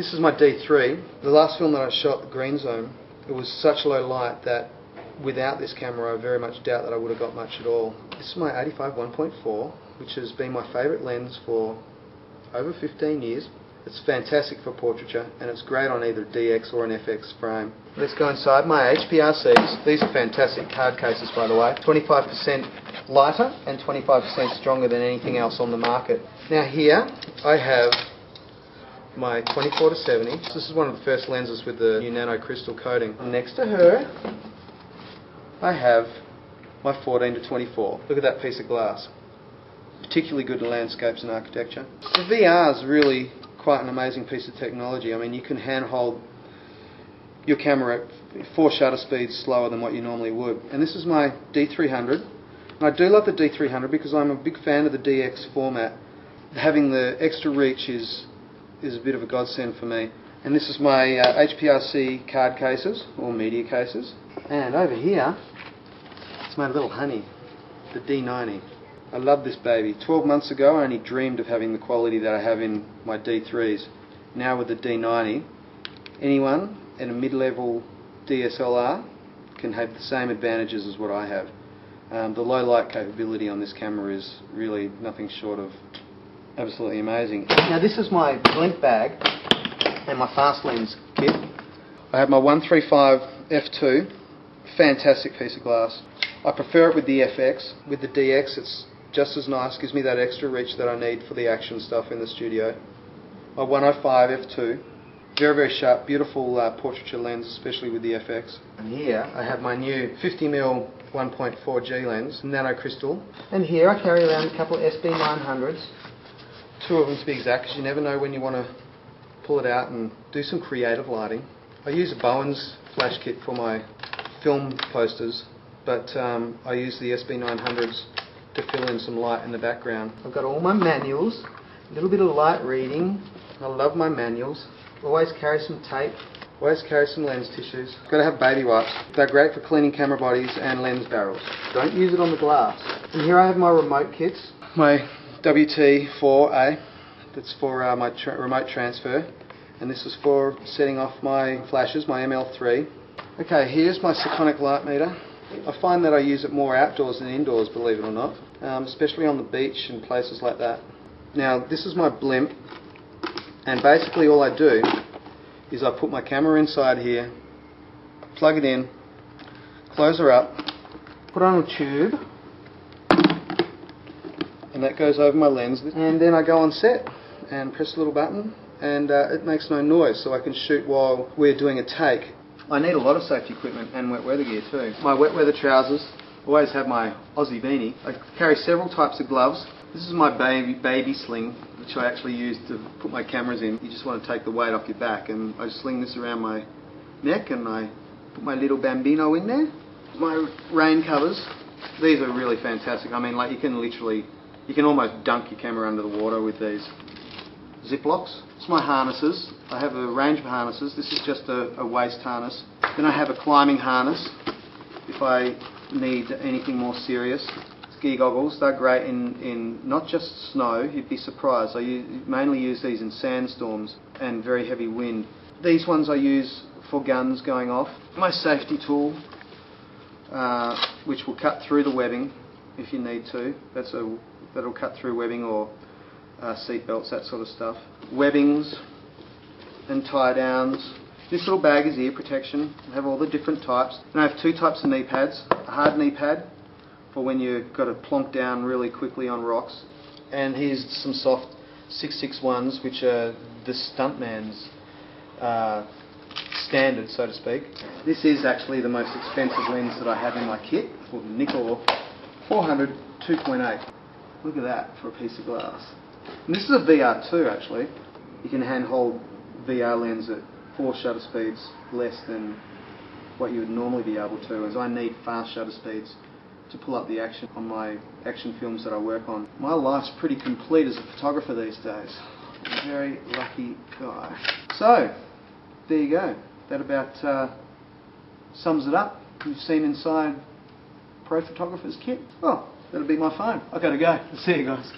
This is my D3. The last film that I shot, the Green Zone, it was such low light that without this camera I very much doubt that I would have got much at all. This is my 85 1.4, which has been my favourite lens for over 15 years. It's fantastic for portraiture and it's great on either DX or an FX frame. Let's go inside my HPRCs. These are fantastic card cases, by the way. 25% lighter and 25% stronger than anything else on the market. Now here I have my 24 to 70. This is one of the first lenses with the new nano crystal coating. Next to her I have my 14 to 24. Look at that piece of glass. Particularly good in landscapes and architecture. The VR is really quite an amazing piece of technology. I mean, you can handhold your camera at 4 shutter speeds slower than what you normally would. And this is my D300. And I do love the D300 because I'm a big fan of the DX format. Having the extra reach is a bit of a godsend for me. And this is my HPRC card cases, or media cases. And over here, it's my little honey, the D90. I love this baby. 12 months ago I only dreamed of having the quality that I have in my D3s. Now with the D90, anyone in a mid-level DSLR can have the same advantages as what I have. The low light capability on this camera is really nothing short of absolutely amazing. Now this is my blimp bag and my fast lens kit. I have my 135 f2, fantastic piece of glass. I prefer it with the FX. With the DX it's just as nice, gives me that extra reach that I need for the action stuff in the studio. My 105 f2, very very sharp, beautiful portraiture lens, especially with the FX. And here I have my new 50mm 1.4G lens, nano crystal. And here I carry around a couple of SB900s, 2 of them to be exact, because you never know when you want to pull it out and do some creative lighting. I use a Bowen's flash kit for my film posters, but I use the SB900s to fill in some light in the background. I've got all my manuals, a little bit of light reading. I love my manuals. Always carry some tape, always carry some lens tissues. Got to have baby wipes. They're great for cleaning camera bodies and lens barrels. Don't use it on the glass. And here I have my remote kits. My WT4A, that's for my remote transfer. And this is for setting off my flashes, my ML3. Okay, here's my Sekonic light meter. I find that I use it more outdoors than indoors, believe it or not, especially on the beach and places like that. Now this is my blimp, and basically all I do is I put my camera inside here, plug it in, close her up, put it on a tube, and that goes over my lens, and then I go on set and press a little button and it makes no noise, so I can shoot while we're doing a take. I need a lot of safety equipment and wet weather gear too. My wet weather trousers, always have my Aussie beanie. I carry several types of gloves. This is my baby sling, which I actually use to put my cameras in. You just want to take the weight off your back, and I sling this around my neck and I put my little bambino in there. My rain covers, these are really fantastic. I mean, like you can almost dunk your camera under the water with these. Ziplocs. It's my harnesses. I have a range of harnesses. This is just a waist harness. Then I have a climbing harness if I need anything more serious. Ski goggles. They're great in not just snow. You'd be surprised. I mainly use these in sandstorms and very heavy wind. These ones I use for guns going off. My safety tool, which will cut through the webbing if you need to. That'll cut through webbing or seat belts, that sort of stuff. Webbings and tie downs. This little bag is ear protection. I have all the different types. And I have 2 types of knee pads. A hard knee pad for when you've got to plonk down really quickly on rocks. And here's some soft 661s, which are the stuntman's standard, so to speak. This is actually the most expensive lens that I have in my kit, called the Nikkor 400 2.8. Look at that for a piece of glass. And this is a VR2 actually. You can handhold VR lens at 4 shutter speeds less than what you would normally be able to, as I need fast shutter speeds to pull up the action on my action films that I work on. My life's pretty complete as a photographer these days. I'm a very lucky guy. So, there you go. That about sums it up. You've seen inside Pro Photographer's kit. Oh, that'll be my phone. I've got to go. See you guys.